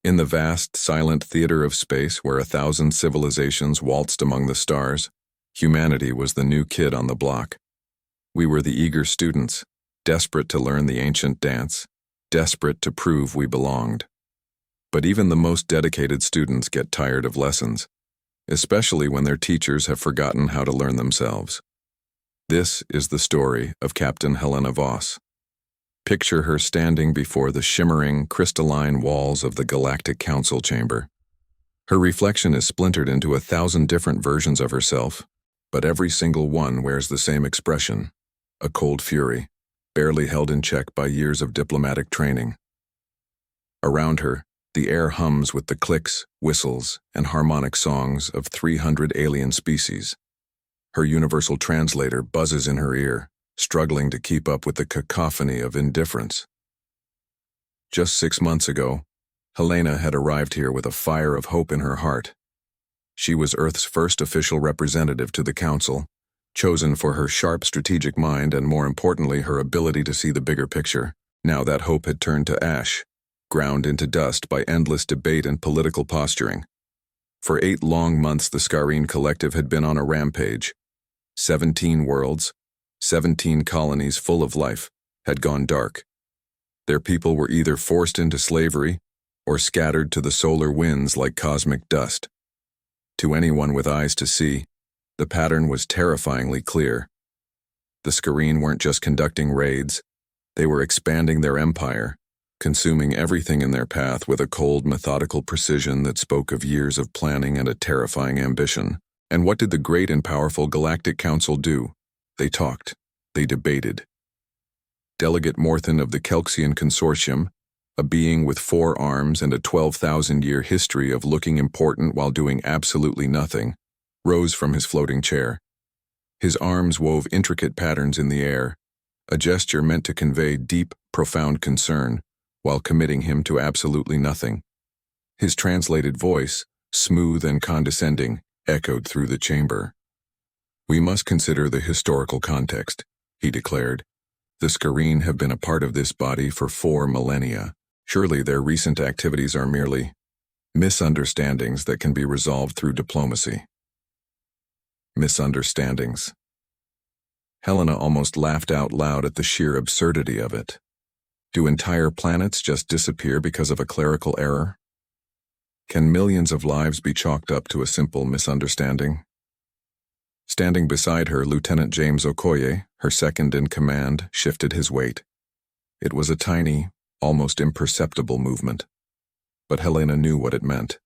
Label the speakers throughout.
Speaker 1: In the vast, silent theater of space where 1,000 civilizations waltzed among the stars, humanity was the new kid on the block. We were the eager students, desperate to learn the ancient dance, desperate to prove we belonged. But even the most dedicated students get tired of lessons, especially when their teachers have forgotten how to learn themselves. This is the story of Captain Helena Voss. Picture her standing before the shimmering, crystalline walls of the Galactic Council chamber. Her reflection is splintered into 1,000 different versions of herself, but every single one wears the same expression, a cold fury, barely held in check by years of diplomatic training. Around her, the air hums with the clicks, whistles, and harmonic songs of 300 alien species. Her universal translator buzzes in her ear, struggling to keep up with the cacophony of indifference. Just 6 months ago, Helena had arrived here with a fire of hope in her heart. She was Earth's first official representative to the Council, chosen for her sharp strategic mind and, more importantly, her ability to see the bigger picture. Now that hope had turned to ash, ground into dust by endless debate and political posturing. For 8 long months, the Scarine Collective had been on a rampage. 17 worlds, 17 colonies full of life, had gone dark. Their people were either forced into slavery or scattered to the solar winds like cosmic dust. To anyone with eyes to see, the pattern was terrifyingly clear. The Scarine weren't just conducting raids, they were expanding their empire, consuming everything in their path with a cold, methodical precision that spoke of years of planning and a terrifying ambition. And what did the great and powerful Galactic Council do? They talked. They debated. Delegate Morthen of the Kelxian Consortium, a being with 4 arms and a 12,000-year history of looking important while doing absolutely nothing, rose from his floating chair. His arms wove intricate patterns in the air, a gesture meant to convey deep, profound concern, while committing him to absolutely nothing. His translated voice, smooth and condescending, echoed through the chamber. "We must consider the historical context," he declared. "The Scarine have been a part of this body for 4 millennia. Surely their recent activities are merely misunderstandings that can be resolved through diplomacy." Misunderstandings. Helena almost laughed out loud at the sheer absurdity of it. Do entire planets just disappear because of a clerical error? Can millions of lives be chalked up to a simple misunderstanding? Standing beside her, Lieutenant James Okoye, her second in command, shifted his weight. It was a tiny, almost imperceptible movement. But Helena knew what it meant.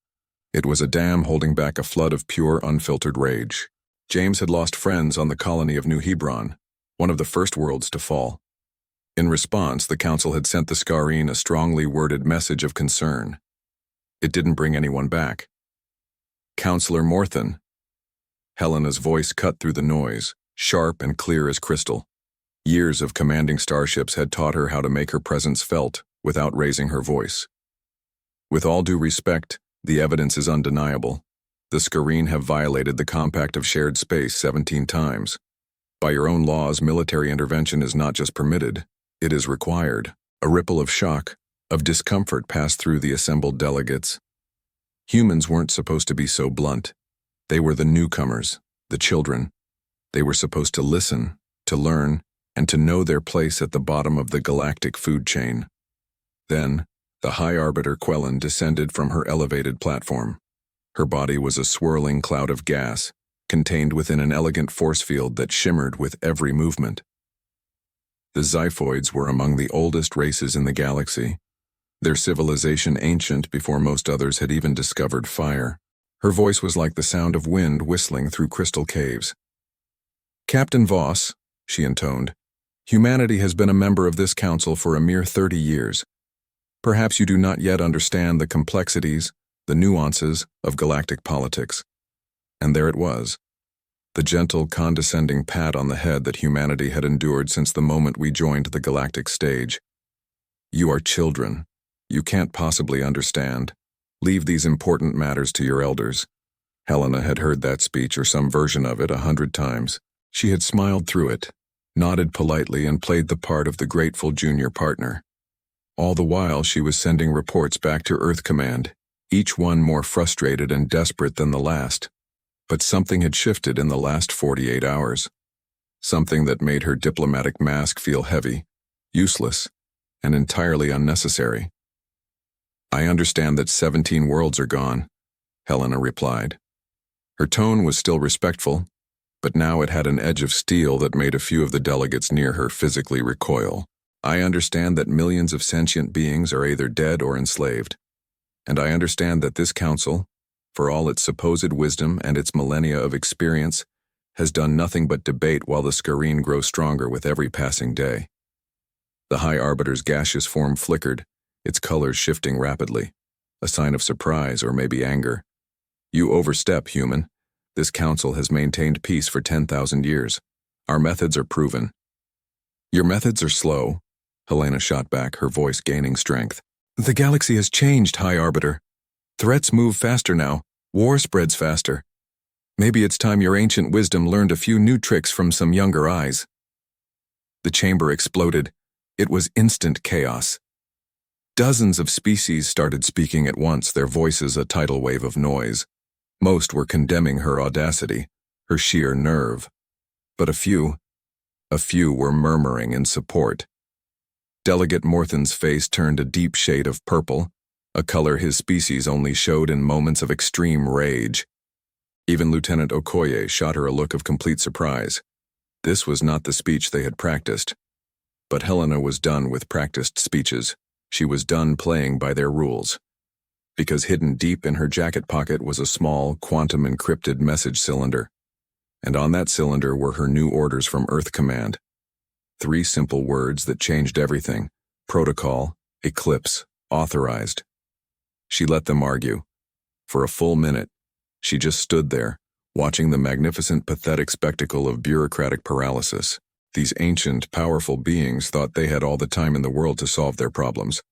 Speaker 1: It was a dam holding back a flood of pure, unfiltered rage. James had lost friends on the colony of New Hebron, one of the first worlds to fall. In response, the Council had sent the Scarine a strongly worded message of concern. It didn't bring anyone back. "Counselor Morthen." Helena's voice cut through the noise, sharp and clear as crystal. Years of commanding starships had taught her how to make her presence felt without raising her voice. "With all due respect, the evidence is undeniable. The Scarine have violated the Compact of Shared Space 17 times. By your own laws, military intervention is not just permitted, it is required." A ripple of shock, of discomfort passed through the assembled delegates. Humans weren't supposed to be so blunt. They were the newcomers, the children. They were supposed to listen, to learn, and to know their place at the bottom of the galactic food chain. Then, the High Arbiter Quellen descended from her elevated platform. Her body was a swirling cloud of gas, contained within an elegant force field that shimmered with every movement. The Xiphoids were among the oldest races in the galaxy, their civilization ancient before most others had even discovered fire. Her voice was like the sound of wind whistling through crystal caves. "Captain Voss," she intoned, "humanity has been a member of this council for a mere 30 years. Perhaps you do not yet understand the complexities, the nuances of galactic politics." And there it was, the gentle, condescending pat on the head that humanity had endured since the moment we joined the galactic stage. "You are children. You can't possibly understand. Leave these important matters to your elders." Helena had heard that speech or some version of it 100 times. She had smiled through it, nodded politely, and played the part of the grateful junior partner. All the while she was sending reports back to Earth Command, each one more frustrated and desperate than the last. But something had shifted in the last 48 hours. Something that made her diplomatic mask feel heavy, useless, and entirely unnecessary. "I understand that 17 worlds are gone," Helena replied. Her tone was still respectful, but now it had an edge of steel that made a few of the delegates near her physically recoil. "I understand that millions of sentient beings are either dead or enslaved. And I understand that this council, for all its supposed wisdom and its millennia of experience, has done nothing but debate while the scureen grows stronger with every passing day." The High Arbiter's gaseous form flickered, its colors shifting rapidly, a sign of surprise or maybe anger. "You overstep, human. This council has maintained peace for 10,000 years. Our methods are proven." "Your methods are slow," Helena shot back, her voice gaining strength. "The galaxy has changed, High Arbiter. Threats move faster now. War spreads faster. Maybe it's time your ancient wisdom learned a few new tricks from some younger eyes." The chamber exploded. It was instant chaos. Dozens of species started speaking at once, their voices a tidal wave of noise. Most were condemning her audacity, her sheer nerve. But a few were murmuring in support. Delegate Morthen's face turned a deep shade of purple, a color his species only showed in moments of extreme rage. Even Lieutenant Okoye shot her a look of complete surprise. This was not the speech they had practiced. But Helena was done with practiced speeches. She was done playing by their rules. Because hidden deep in her jacket pocket was a small, quantum-encrypted message cylinder. And on that cylinder were her new orders from Earth Command. 3 simple words that changed everything: protocol, eclipse, authorized. She let them argue. For a full minute, she just stood there, watching the magnificent, pathetic spectacle of bureaucratic paralysis. These ancient, powerful beings thought they had all the time in the world to solve their problems.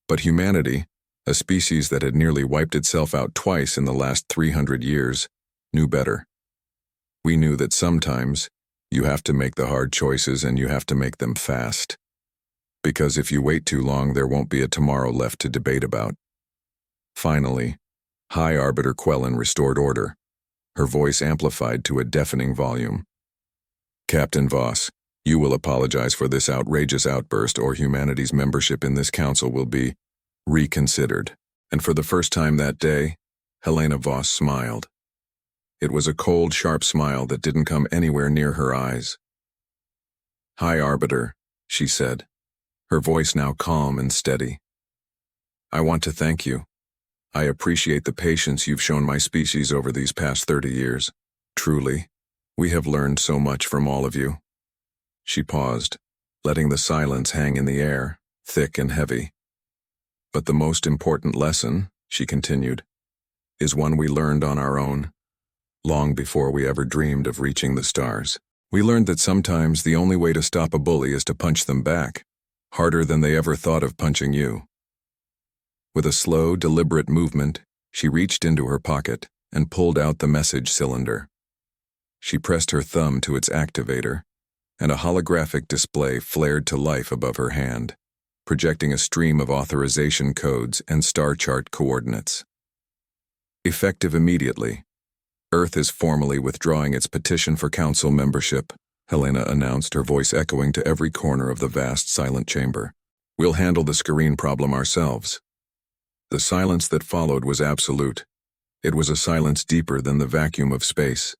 Speaker 1: But humanity, a species that had nearly wiped itself out twice in the last 300 years, knew better. We knew that sometimes you have to make the hard choices and you have to make them fast. Because if you wait too long, there won't be a tomorrow left to debate about. Finally, High Arbiter Quellen restored order, her voice amplified to a deafening volume. "Captain Voss, you will apologize for this outrageous outburst, or humanity's membership in this council will be reconsidered." And for the first time that day, Helena Voss smiled. It was a cold, sharp smile that didn't come anywhere near her eyes. "High Arbiter," she said, her voice now calm and steady. "I want to thank you. I appreciate the patience you've shown my species over these past 30 years. Truly, we have learned so much from all of you." She paused, letting the silence hang in the air, thick and heavy. "But the most important lesson," she continued, "is one we learned on our own, long before we ever dreamed of reaching the stars. We learned that sometimes the only way to stop a bully is to punch them back, harder than they ever thought of punching you." With a slow, deliberate movement, she reached into her pocket and pulled out the message cylinder. She pressed her thumb to its activator, and a holographic display flared to life above her hand, projecting a stream of authorization codes and star chart coordinates. "Effective immediately. Earth is formally withdrawing its petition for council membership," Helena announced, her voice echoing to every corner of the vast, silent chamber. "We'll handle the scureen problem ourselves." The silence that followed was absolute. It was a silence deeper than the vacuum of space.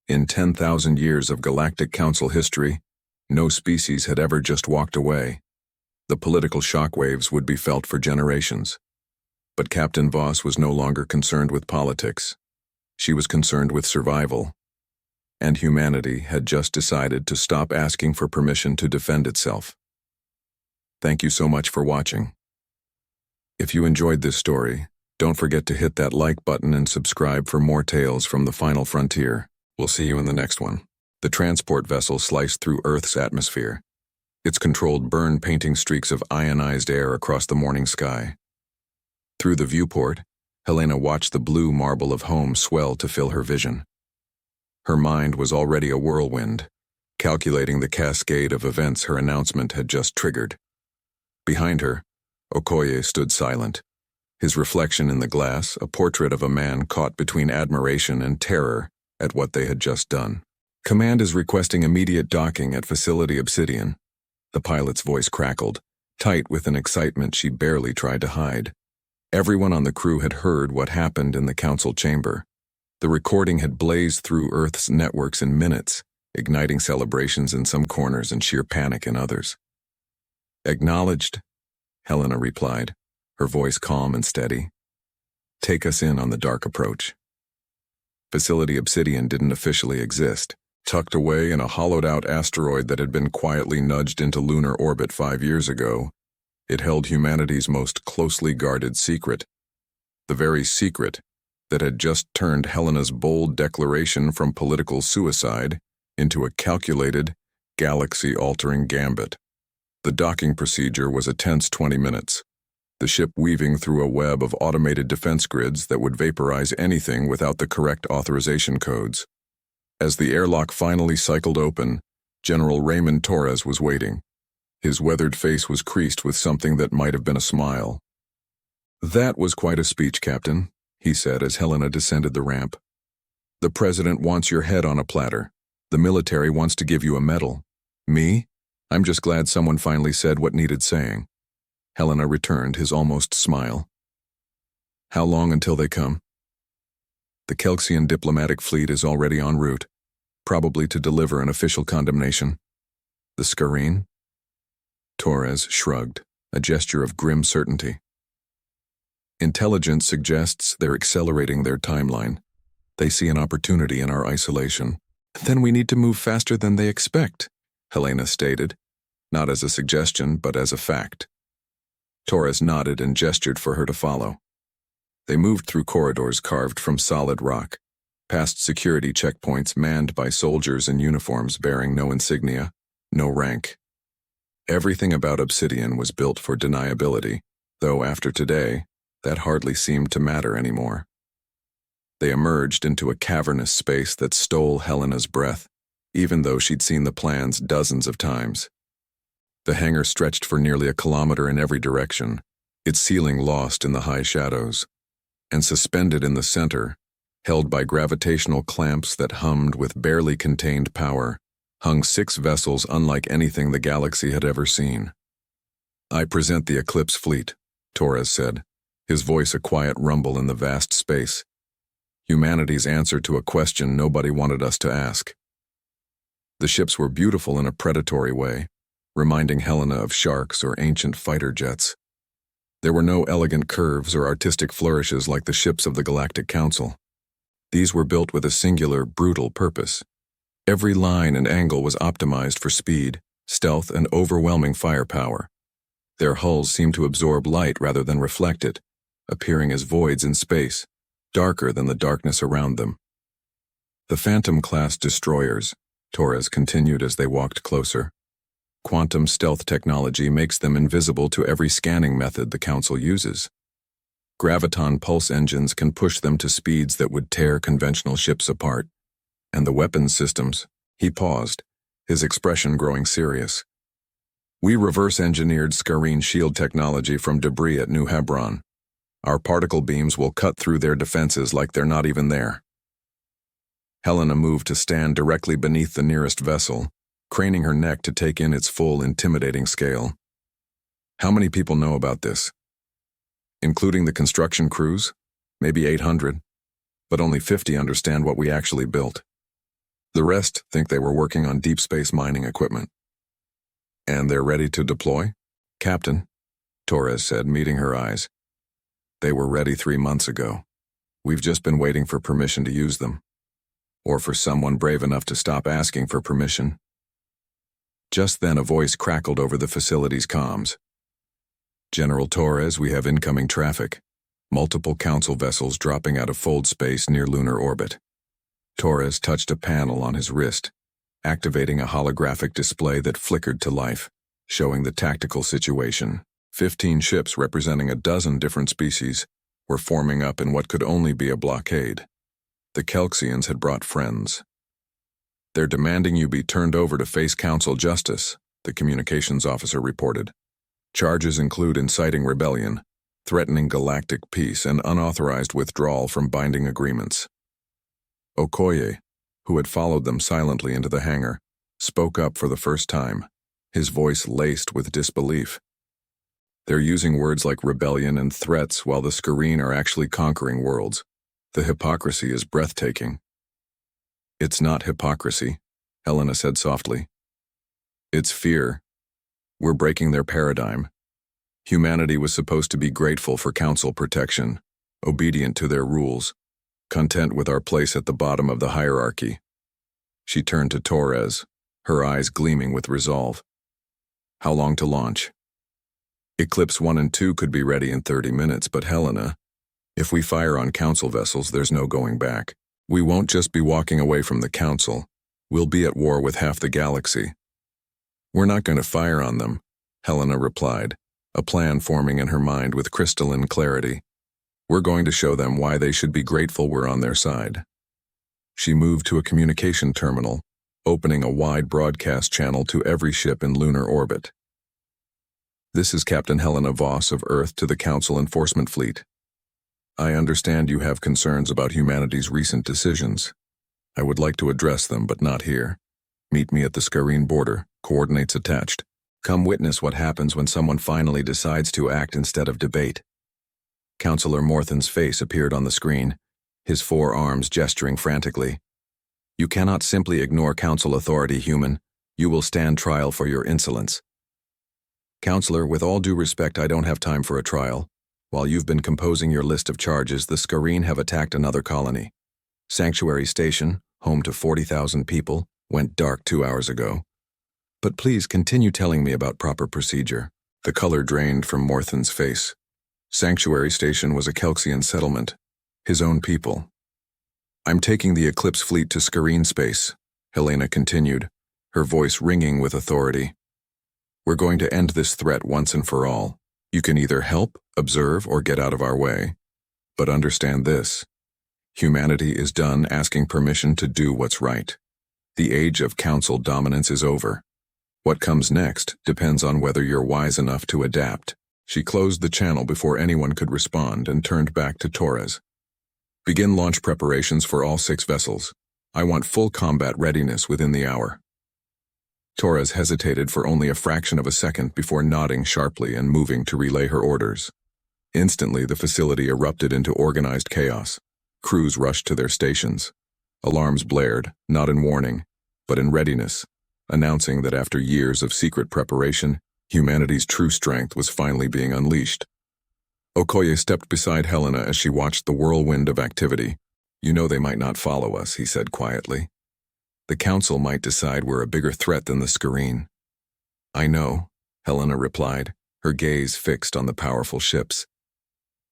Speaker 1: In 10,000 years of Galactic Council history, no species had ever just walked away. The political shockwaves would be felt for generations. But Captain Voss was no longer concerned with politics. She was concerned with survival. And humanity had just decided to stop asking for permission to defend itself. Thank you so much for watching. If you enjoyed this story, don't forget to hit that like button and subscribe for more tales from the final frontier. We'll see you in the next one. The transport vessel sliced through Earth's atmosphere. Its controlled burn painting streaks of ionized air across the morning sky. Through the viewport, Helena watched the blue marble of home swell to fill her vision. Her mind was already a whirlwind, calculating the cascade of events her announcement had just triggered. Behind her, Okoye stood silent. His reflection in the glass, a portrait of a man caught between admiration and terror at what they had just done. Command is requesting immediate docking at Facility Obsidian. The pilot's voice crackled, tight with an excitement she barely tried to hide. Everyone on the crew had heard what happened in the council chamber. The recording had blazed through Earth's networks in minutes, igniting celebrations in some corners and sheer panic in others. Acknowledged, Helena replied, her voice calm and steady. Take us in on the dark approach. Facility Obsidian didn't officially exist. Tucked away in a hollowed-out asteroid that had been quietly nudged into lunar orbit 5 years ago, it held humanity's most closely guarded secret. The very secret that had just turned Helena's bold declaration from political suicide into a calculated, galaxy-altering gambit. The docking procedure was a tense 20 minutes, the ship weaving through a web of automated defense grids that would vaporize anything without the correct authorization codes. As the airlock finally cycled open, General Raymond Torres was waiting. His weathered face was creased with something that might have been a smile. That was quite a speech, Captain, he said as Helena descended the ramp. The President wants your head on a platter. The military wants to give you a medal. Me? I'm just glad someone finally said what needed saying. Helena returned his almost smile. How long until they come? The Kelxian diplomatic fleet is already en route, probably to deliver an official condemnation. The Scarine? Torres shrugged, a gesture of grim certainty. Intelligence suggests they're accelerating their timeline. They see an opportunity in our isolation. Then we need to move faster than they expect, Helena stated, not as a suggestion but as a fact. Torres nodded and gestured for her to follow. They moved through corridors carved from solid rock, past security checkpoints manned by soldiers in uniforms bearing no insignia, no rank. Everything about Obsidian was built for deniability, though after today, that hardly seemed to matter anymore. They emerged into a cavernous space that stole Helena's breath, even though she'd seen the plans dozens of times. The hangar stretched for nearly a kilometer in every direction, its ceiling lost in the high shadows. And suspended in the center, held by gravitational clamps that hummed with barely contained power, hung 6 vessels unlike anything the galaxy had ever seen. I present the Eclipse fleet, Torres said, his voice a quiet rumble in the vast space. Humanity's answer to a question nobody wanted us to ask. The ships were beautiful in a predatory way, reminding Helena of sharks or ancient fighter jets. There were no elegant curves or artistic flourishes like the ships of the Galactic Council. These were built with a singular, brutal purpose. Every line and angle was optimized for speed, stealth, and overwhelming firepower. Their hulls seemed to absorb light rather than reflect it, appearing as voids in space, darker than the darkness around them. The Phantom-class destroyers, Torres continued as they walked closer. Quantum stealth technology makes them invisible to every scanning method the Council uses. Graviton pulse engines can push them to speeds that would tear conventional ships apart. And the weapons systems, he paused, his expression growing serious. We reverse-engineered Scarine shield technology from debris at New Hebron. Our particle beams will cut through their defenses like they're not even there. Helena moved to stand directly beneath the nearest vessel, craning her neck to take in its full, intimidating scale. How many people know about this? Including the construction crews, maybe 800, but only 50 understand what we actually built. The rest think they were working on deep space mining equipment. And they're ready to deploy? Captain, Torres said, meeting her eyes. They were ready 3 months ago. We've just been waiting for permission to use them. Or for someone brave enough to stop asking for permission. Just then a voice crackled over the facility's comms. General Torres, we have incoming traffic. Multiple Council vessels dropping out of fold space near lunar orbit. Torres touched a panel on his wrist, activating a holographic display that flickered to life, showing the tactical situation. 15 ships representing a dozen different species were forming up in what could only be a blockade. The Kelxians had brought friends. They're demanding you be turned over to face Council justice, the communications officer reported. Charges include inciting rebellion, threatening galactic peace, and unauthorized withdrawal from binding agreements. Okoye, who had followed them silently into the hangar, spoke up for the first time, his voice laced with disbelief. They're using words like rebellion and threats while the Scureen are actually conquering worlds. The hypocrisy is breathtaking. It's not hypocrisy, Helena said softly. It's fear. We're breaking their paradigm. Humanity was supposed to be grateful for council protection, obedient to their rules, content with our place at the bottom of the hierarchy. She turned to Torres, her eyes gleaming with resolve. How long to launch? Eclipse 1 and 2 could be ready in 30 minutes, but Helena, if we fire on council vessels, there's no going back. We won't just be walking away from the council. We'll be at war with half the galaxy. We're not going to fire on them, Helena replied, a plan forming in her mind with crystalline clarity. We're going to show them why they should be grateful we're on their side. She moved to a communication terminal, opening a wide broadcast channel to every ship in lunar orbit. This is Captain Helena Voss of Earth to the Council Enforcement Fleet. I understand you have concerns about humanity's recent decisions. I would like to address them, but not here. Meet me at the Scureen border, coordinates attached. Come witness what happens when someone finally decides to act instead of debate. Counselor Morthen's face appeared on the screen, his four arms gesturing frantically. You cannot simply ignore council authority, human. You will stand trial for your insolence. Counselor, with all due respect, I don't have time for a trial. While you've been composing your list of charges, the Scureen have attacked another colony. Sanctuary Station, home to 40,000 people, went dark 2 hours ago. But please continue telling me about proper procedure. The color drained from Morthen's face. Sanctuary Station was a Kelxian settlement, his own people. I'm taking the Eclipse fleet to Scureen space, Helena continued, her voice ringing with authority. We're going to end this threat once and for all. You can either help, observe, or get out of our way. But understand this. Humanity is done asking permission to do what's right. The age of council dominance is over. What comes next depends on whether you're wise enough to adapt. She closed the channel before anyone could respond and turned back to Torres. Begin launch preparations for all 6 vessels. I want full combat readiness within the hour. Torres hesitated for only a fraction of a second before nodding sharply and moving to relay her orders. Instantly, the facility erupted into organized chaos. Crews rushed to their stations. Alarms blared, not in warning, but in readiness, announcing that after years of secret preparation, humanity's true strength was finally being unleashed. Okoye stepped beside Helena as she watched the whirlwind of activity. You know they might not follow us, he said quietly. The council might decide we're a bigger threat than the Scureen. I know, Helena replied, her gaze fixed on the powerful ships.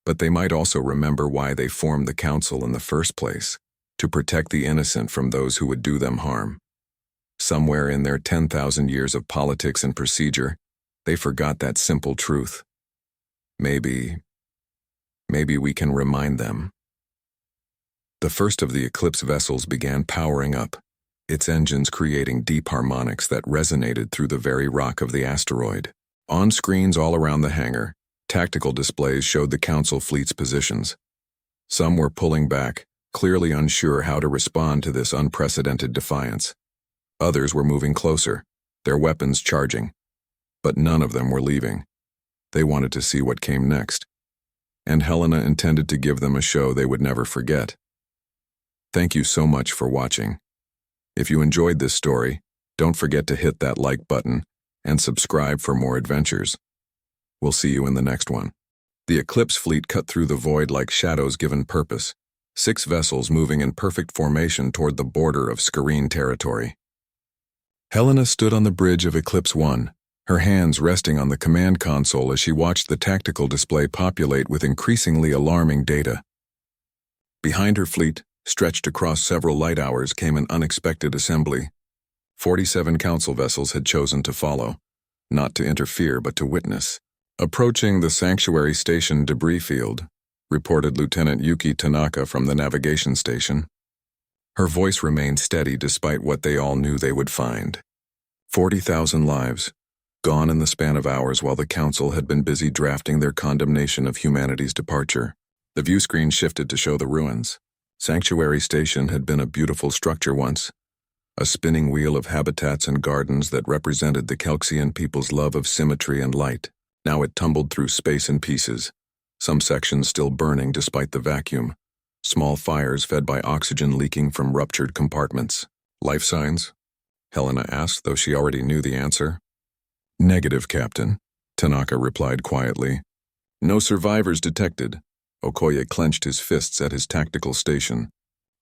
Speaker 1: But they might also remember why they formed the council in the first place, to protect the innocent from those who would do them harm. Somewhere in their 10,000 years of politics and procedure, they forgot that simple truth. Maybe we can remind them. The first of the Eclipse vessels began powering up, its engines creating deep harmonics that resonated through the very rock of the asteroid. On screens all around the hangar, tactical displays showed the Council fleet's positions. Some were pulling back, clearly unsure how to respond to this unprecedented defiance. Others were moving closer, their weapons charging. But none of them were leaving. They wanted to see what came next. And Helena intended to give them a show they would never forget. Thank you so much for watching. If you enjoyed this story, don't forget to hit that like button and subscribe for more adventures. We'll see you in the next one. The Eclipse fleet cut through the void like shadows given purpose, 6 vessels moving in perfect formation toward the border of Scureen territory. Helena stood on the bridge of Eclipse 1, her hands resting on the command console as she watched the tactical display populate with increasingly alarming data. Behind her fleet, stretched across several light hours, came an unexpected assembly. 47 council vessels had chosen to follow, not to interfere but to witness. Approaching the Sanctuary Station debris field, reported Lieutenant Yuki Tanaka from the navigation station. Her voice remained steady despite what they all knew they would find. 40,000 lives, gone in the span of hours while the Council had been busy drafting their condemnation of humanity's departure. The view screen shifted to show the ruins. Sanctuary Station had been a beautiful structure once, a spinning wheel of habitats and gardens that represented the Kelxian people's love of symmetry and light. Now it tumbled through space in pieces, some sections still burning despite the vacuum, small fires fed by oxygen leaking from ruptured compartments. Life signs? Helena asked, though she already knew the answer. Negative, Captain, Tanaka replied quietly. No survivors detected. Okoye clenched his fists at his tactical station.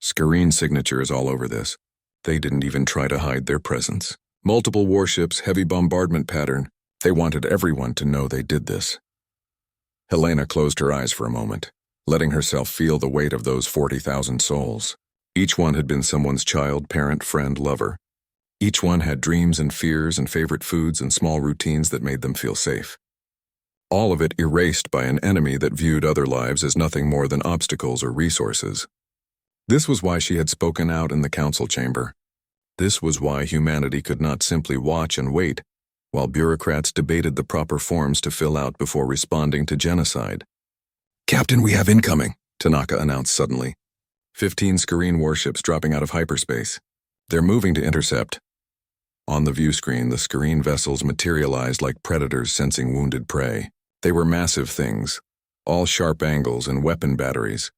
Speaker 1: Screen signatures all over this. They didn't even try to hide their presence. Multiple warships, heavy bombardment pattern. They wanted everyone to know they did this. Helena closed her eyes for a moment, letting herself feel the weight of those 40,000 souls. Each one had been someone's child, parent, friend, lover. Each one had dreams and fears and favorite foods and small routines that made them feel safe. All of it erased by an enemy that viewed other lives as nothing more than obstacles or resources. This was why she had spoken out in the council chamber. This was why humanity could not simply watch and wait, while bureaucrats debated the proper forms to fill out before responding to genocide. Captain, we have incoming, Tanaka announced suddenly. 15 Screen warships dropping out of hyperspace. They're moving to intercept. On the view screen, the Screen vessels materialized like predators sensing wounded prey. They were massive things, all sharp angles and weapon batteries,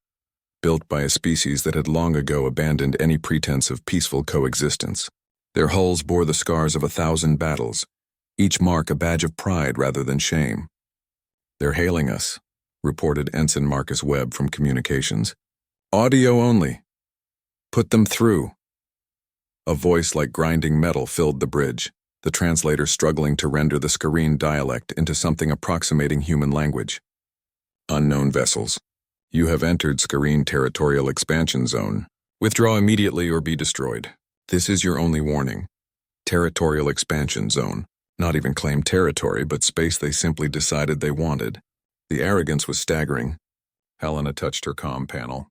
Speaker 1: built by a species that had long ago abandoned any pretense of peaceful coexistence. Their hulls bore the scars of 1,000 battles, each mark a badge of pride rather than shame. They're hailing us, reported Ensign Marcus Webb from communications. Audio only. Put them through. A voice like grinding metal filled the bridge, the translator struggling to render the Screen dialect into something approximating human language. Unknown vessels. You have entered Screen territorial expansion zone. Withdraw immediately or be destroyed. This is your only warning. Territorial expansion zone. Not even claimed territory, but space they simply decided they wanted. The arrogance was staggering. Helena touched her comm panel.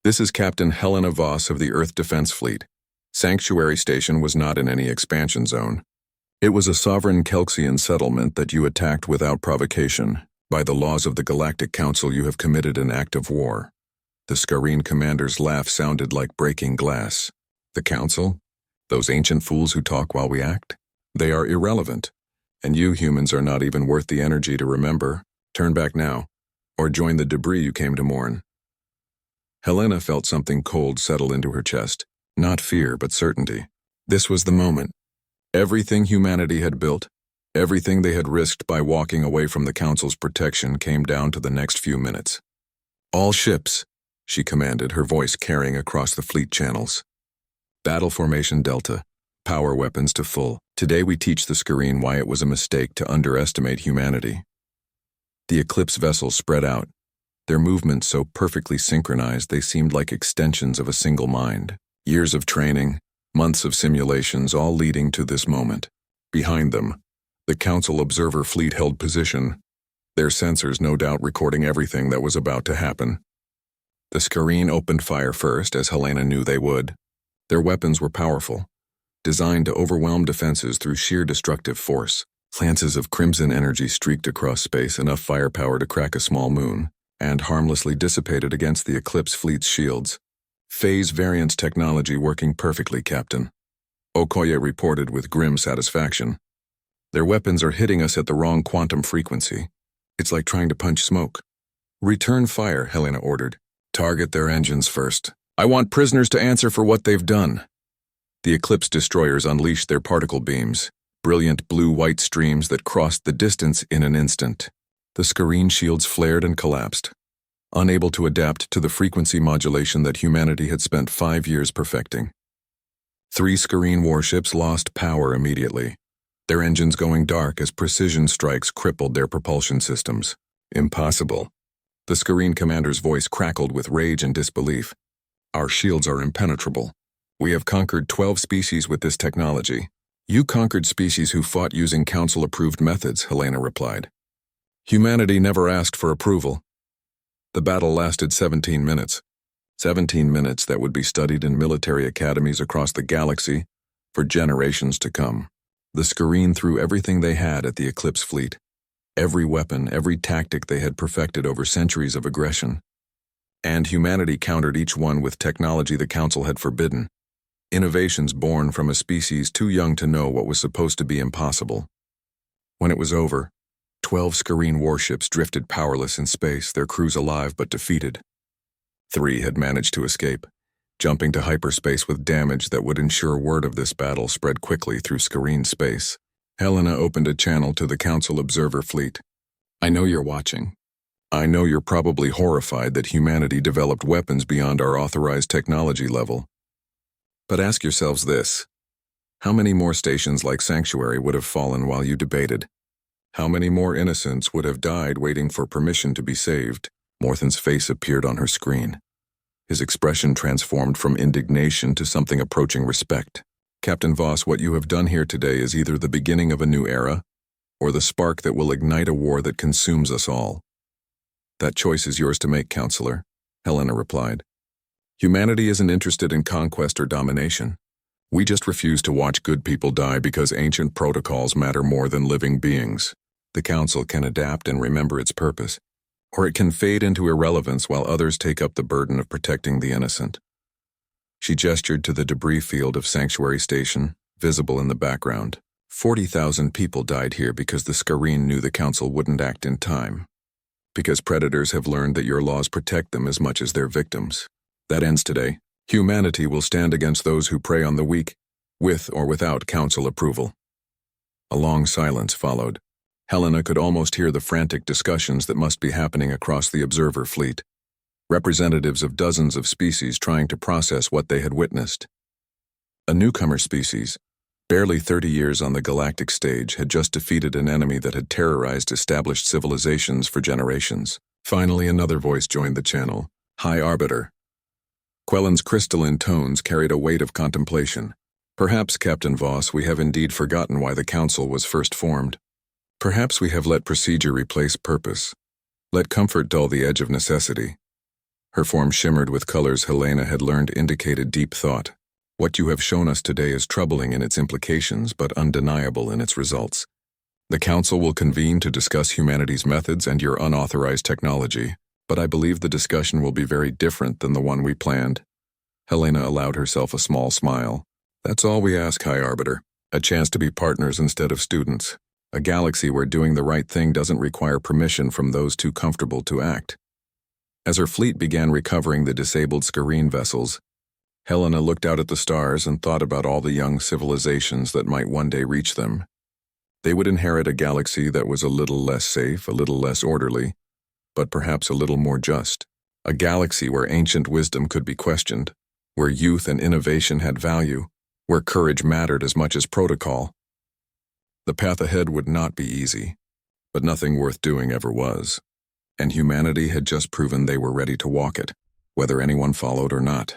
Speaker 1: This is Captain Helena Voss of the Earth Defense Fleet. Sanctuary Station was not in any expansion zone. It was a sovereign Kelxian settlement that you attacked without provocation. By the laws of the Galactic Council, you have committed an act of war. The Screen commander's laugh sounded like breaking glass. The Council? Those ancient fools who talk while we act? They are irrelevant. And you humans are not even worth the energy to remember. Turn back now, or join the debris you came to mourn. Helena felt something cold settle into her chest. Not fear, but certainty. This was the moment. Everything humanity had built, everything they had risked by walking away from the Council's protection came down to the next few minutes. All ships, she commanded, her voice carrying across the fleet channels. Battle formation Delta, power weapons to full. Today we teach the Screen why it was a mistake to underestimate humanity. The Eclipse vessels spread out, their movements so perfectly synchronized they seemed like extensions of a single mind. Years of training, months of simulations, all leading to this moment. Behind them, the Council observer fleet held position, their sensors no doubt recording everything that was about to happen. The Screen opened fire first, as Helena knew they would. Their weapons were powerful, designed to overwhelm defenses through sheer destructive force. Lances of crimson energy streaked across space, enough firepower to crack a small moon, and harmlessly dissipated against the Eclipse fleet's shields. Phase variance technology working perfectly, Captain. Okoye reported with grim satisfaction. Their weapons are hitting us at the wrong quantum frequency. It's like trying to punch smoke. Return fire, Helena ordered. Target their engines first. I want prisoners to answer for what they've done. The Eclipse destroyers unleashed their particle beams, brilliant blue-white streams that crossed the distance in an instant. The Screen shields flared and collapsed, unable to adapt to the frequency modulation that humanity had spent 5 years perfecting. 3 Screen warships lost power immediately, their engines going dark as precision strikes crippled their propulsion systems. Impossible. The Screen commander's voice crackled with rage and disbelief. Our shields are impenetrable. We have conquered 12 species with this technology. You conquered species who fought using Council-approved methods, Helena replied. Humanity never asked for approval. The battle lasted 17 minutes. 17 minutes that would be studied in military academies across the galaxy for generations to come. The Scureen threw everything they had at the Eclipse fleet. Every weapon, every tactic they had perfected over centuries of aggression. And humanity countered each one with technology the Council had forbidden. Innovations born from a species too young to know what was supposed to be impossible. When it was over, 12 Scureen warships drifted powerless in space, their crews alive but defeated. 3 had managed to escape, jumping to hyperspace with damage that would ensure word of this battle spread quickly through Scureen space. Helena opened a channel to the Council observer fleet. I know you're watching. I know you're probably horrified that humanity developed weapons beyond our authorized technology level. But ask yourselves this. How many more stations like Sanctuary would have fallen while you debated? How many more innocents would have died waiting for permission to be saved? Morthen's face appeared on her screen. His expression transformed from indignation to something approaching respect. Captain Voss, what you have done here today is either the beginning of a new era, or the spark that will ignite a war that consumes us all. That choice is yours to make, Counselor, Helena replied. Humanity isn't interested in conquest or domination. We just refuse to watch good people die because ancient protocols matter more than living beings. The Council can adapt and remember its purpose, or it can fade into irrelevance while others take up the burden of protecting the innocent. She gestured to the debris field of Sanctuary Station, visible in the background. 40,000 people died here because the Scureen knew the Council wouldn't act in time. Because predators have learned that your laws protect them as much as their victims. That ends today. Humanity will stand against those who prey on the weak, with or without Council approval. A long silence followed. Helena could almost hear the frantic discussions that must be happening across the observer fleet. Representatives of dozens of species trying to process what they had witnessed. A newcomer species, barely 30 years on the galactic stage, had just defeated an enemy that had terrorized established civilizations for generations. Finally, another voice joined the channel. High Arbiter. Quellen's crystalline tones carried a weight of contemplation. Perhaps, Captain Voss, we have indeed forgotten why the Council was first formed. Perhaps we have let procedure replace purpose. Let comfort dull the edge of necessity. Her form shimmered with colors Helena had learned indicated deep thought. What you have shown us today is troubling in its implications, but undeniable in its results. The Council will convene to discuss humanity's methods and your unauthorized technology, but I believe the discussion will be very different than the one we planned. Helena allowed herself a small smile. That's all we ask, High Arbiter. A chance to be partners instead of students. A galaxy where doing the right thing doesn't require permission from those too comfortable to act. As her fleet began recovering the disabled Scureen vessels, Helena looked out at the stars and thought about all the young civilizations that might one day reach them. They would inherit a galaxy that was a little less safe, a little less orderly, but perhaps a little more just. A galaxy where ancient wisdom could be questioned, where youth and innovation had value, where courage mattered as much as protocol. The path ahead would not be easy, but nothing worth doing ever was. And humanity had just proven they were ready to walk it, whether anyone followed or not.